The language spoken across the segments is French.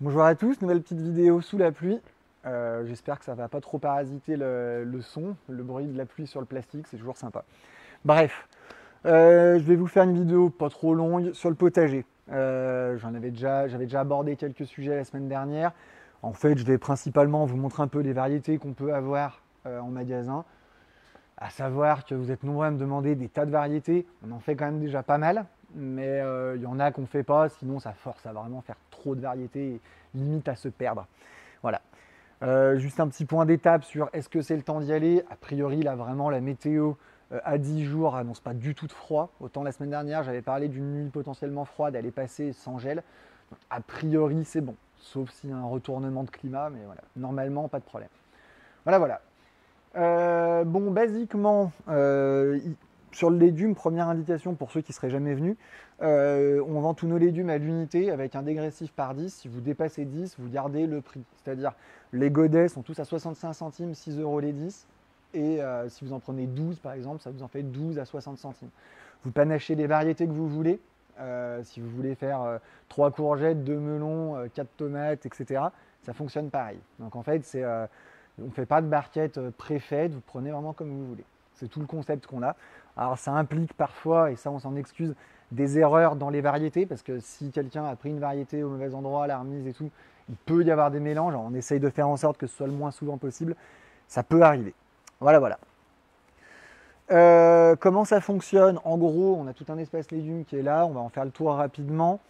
Bonjour à tous, nouvelle petite vidéo sous la pluie. J'espère que ça va pas trop parasiter le son, le bruit de la pluie sur le plastique, c'est toujours sympa. Bref, je vais vous faire une vidéo pas trop longue sur le potager. J'avais déjà abordé quelques sujets la semaine dernière. En fait, je vais principalement vous montrer un peu les variétés qu'on peut avoir en magasin. À savoir que vous êtes nombreux à me demander des tas de variétés. On en fait quand même déjà pas mal, mais il y en a qu'on ne fait pas, sinon ça force à vraiment faire trop de variétés et limite à se perdre. Voilà. Juste un petit point d'étape sur est-ce que c'est le temps d'y aller. A priori, là vraiment, la météo à 10 jours annonce pas du tout de froid. Autant la semaine dernière, j'avais parlé d'une nuit potentiellement froide, elle est passée sans gel. Donc, a priori, c'est bon, sauf s'il y a un retournement de climat, mais voilà, normalement, pas de problème. Voilà, voilà. Bon, basiquement, sur le légume, première indication pour ceux qui seraient jamais venus, on vend tous nos légumes à l'unité avec un dégressif par 10. Si vous dépassez 10, vous gardez le prix. C'est-à-dire, les godets sont tous à 65 centimes, 6 euros les 10. Et si vous en prenez 12 par exemple, ça vous en fait 12 à 60 centimes. Vous panachez les variétés que vous voulez. Si vous voulez faire 3 courgettes, 2 melons, 4 tomates, etc., ça fonctionne pareil. Donc en fait, on ne fait pas de barquette préfaite, vous prenez vraiment comme vous voulez. C'est tout le concept qu'on a. Alors ça implique parfois, et ça on s'en excuse, des erreurs dans les variétés, parce que si quelqu'un a pris une variété au mauvais endroit, l'a remise et tout, il peut y avoir des mélanges. Alors, on essaye de faire en sorte que ce soit le moins souvent possible. Ça peut arriver. Voilà, voilà. Comment ça fonctionne? En gros, on a tout un espace légumes qui est là. On va en faire le tour rapidement.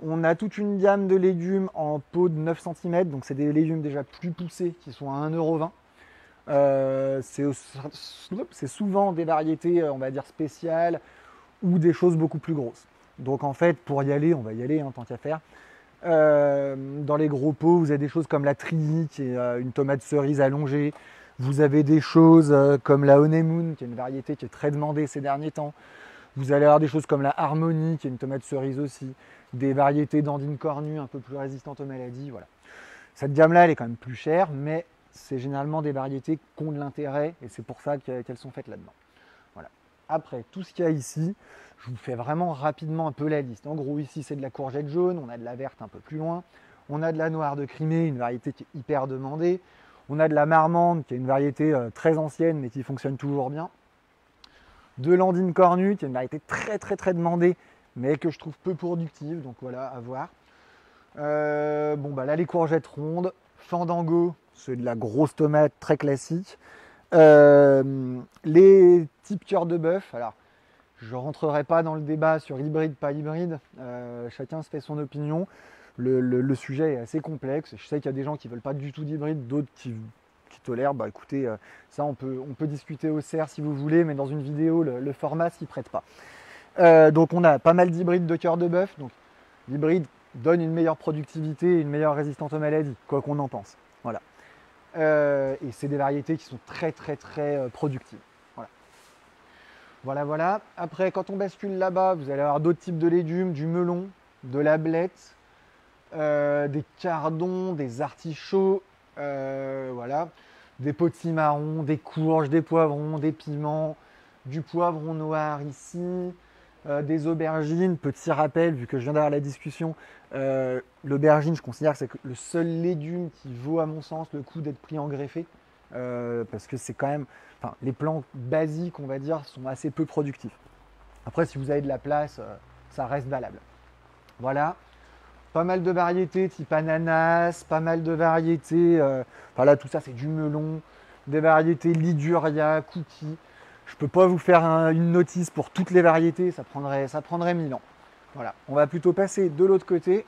On a toute une gamme de légumes en pot de 9 cm. Donc, c'est des légumes déjà plus poussés qui sont à 1,20 €. C'est souvent des variétés, on va dire, spéciales ou des choses beaucoup plus grosses. Donc, en fait, pour y aller, on va y aller, hein, tant qu'à faire. Dans les gros pots, vous avez des choses comme la Trilly, qui est une tomate cerise allongée. Vous avez des choses comme la Honeymoon, qui est une variété qui est très demandée ces derniers temps. Vous allez avoir des choses comme la Harmonie, qui est une tomate cerise aussi. Des variétés d'Andine cornue un peu plus résistantes aux maladies. Voilà. Cette gamme-là, elle est quand même plus chère, mais c'est généralement des variétés qui ont de l'intérêt et c'est pour ça qu'elles sont faites là-dedans. Voilà. Après, tout ce qu'il y a ici, je vous fais vraiment rapidement un peu la liste. En gros, ici, c'est de la courgette jaune, on a de la verte un peu plus loin, on a de la noire de Crimée, une variété qui est hyper demandée, on a de la marmande, qui est une variété très ancienne mais qui fonctionne toujours bien, de l'andine cornue, qui est une variété très très très demandée mais que je trouve peu productive, donc voilà, à voir. Bon, bah là, les courgettes rondes, Fandango, c'est de la grosse tomate très classique. Les types cœur de bœuf, alors je ne rentrerai pas dans le débat sur hybride, pas hybride, chacun se fait son opinion. Le sujet est assez complexe. Je sais qu'il y a des gens qui ne veulent pas du tout d'hybride, d'autres qui tolèrent. Bah écoutez, ça on peut discuter au cerf si vous voulez, mais dans une vidéo, le format s'y prête pas. Donc on a pas mal d'hybrides de cœur de bœuf. Donc l'hybride donne une meilleure productivité et une meilleure résistance aux maladies, quoi qu'on en pense. Voilà. Et c'est des variétés qui sont très très très productives. Voilà. Voilà, voilà. Après, quand on bascule là-bas, vous allez avoir d'autres types de légumes, du melon, de la blette, des cardons, des artichauts, voilà, des potimarrons, des courges, des poivrons, des piments, du poivron noir ici, des aubergines. Petit rappel, vu que je viens d'avoir la discussion, l'aubergine, je considère que c'est le seul légume qui vaut, à mon sens, le coup d'être pris en greffé, parce que c'est quand même, enfin, les plants basiques, on va dire, sont assez peu productifs. Après, si vous avez de la place, ça reste valable. Voilà. Pas mal de variétés type ananas, pas mal de variétés, enfin là tout ça c'est du melon, des variétés Liguria, cookies. Je ne peux pas vous faire une notice pour toutes les variétés, ça prendrait 1000 ans. Voilà, on va plutôt passer de l'autre côté.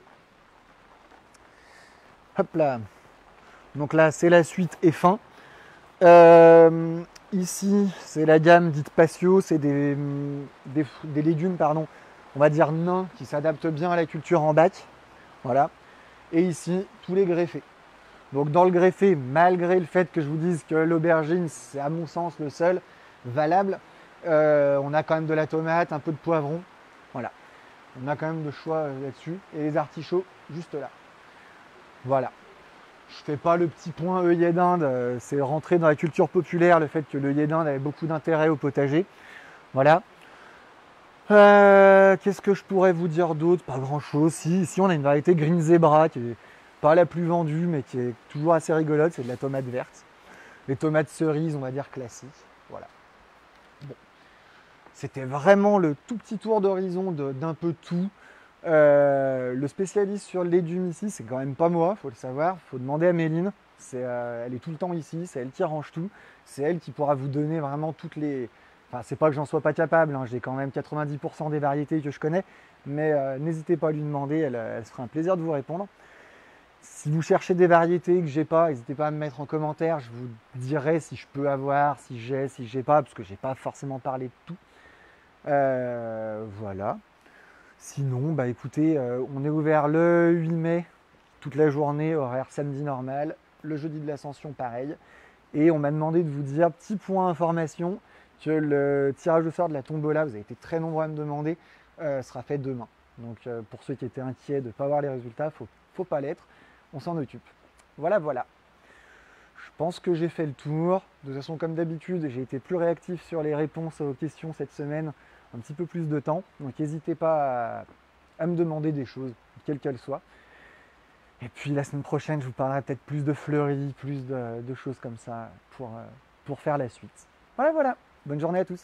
Hop là. Donc là c'est la suite et fin. Ici c'est la gamme dite patio, c'est des légumes, pardon, on va dire nains qui s'adaptent bien à la culture en bac. Voilà. Et ici, tous les greffés. Donc dans le greffé, malgré le fait que je vous dise que l'aubergine, c'est à mon sens le seul valable, on a quand même de la tomate, un peu de poivron. Voilà. On a quand même de choix là-dessus. Et les artichauts, juste là. Voilà. Je ne fais pas le petit point œillet d'Inde, c'est rentré dans la culture populaire le fait que l'œillet d'Inde avait beaucoup d'intérêt au potager. Voilà. Qu'est-ce que je pourrais vous dire d'autre? Pas grand chose. Ici on a une variété Green Zebra qui est pas la plus vendue, mais qui est toujours assez rigolote, c'est de la tomate verte. Les tomates cerises, on va dire classiques. Voilà. Bon. C'était vraiment le tout petit tour d'horizon d'un peu tout. Le spécialiste sur le légume ici, c'est quand même pas moi, faut le savoir. Faut demander à Méline. Elle est tout le temps ici, c'est elle qui range tout. C'est elle qui pourra vous donner vraiment toutes les. Enfin, c'est pas que j'en sois pas capable, hein, j'ai quand même 90% des variétés que je connais, mais n'hésitez pas à lui demander, elle se fera un plaisir de vous répondre. Si vous cherchez des variétés que j'ai pas, n'hésitez pas à me mettre en commentaire, je vous dirai si je peux avoir, si j'ai pas, parce que j'ai pas forcément parlé de tout. Voilà. Sinon, bah écoutez, on est ouvert le 8 mai, toute la journée, horaire samedi normal. Le jeudi de l'Ascension, pareil. Et on m'a demandé de vous dire, petit point information, que le tirage au sort de la tombola, vous avez été très nombreux à me demander, sera fait demain. Donc pour ceux qui étaient inquiets de ne pas voir les résultats, faut pas l'être. On s'en occupe. Voilà, voilà. Je pense que j'ai fait le tour. De toute façon, comme d'habitude, j'ai été plus réactif sur les réponses aux questions cette semaine, un petit peu plus de temps. Donc n'hésitez pas à me demander des choses, quelles qu'elles soient. Et puis la semaine prochaine, je vous parlerai peut-être plus de fleuris, plus de choses comme ça pour faire la suite. Voilà, voilà. Bonne journée à tous.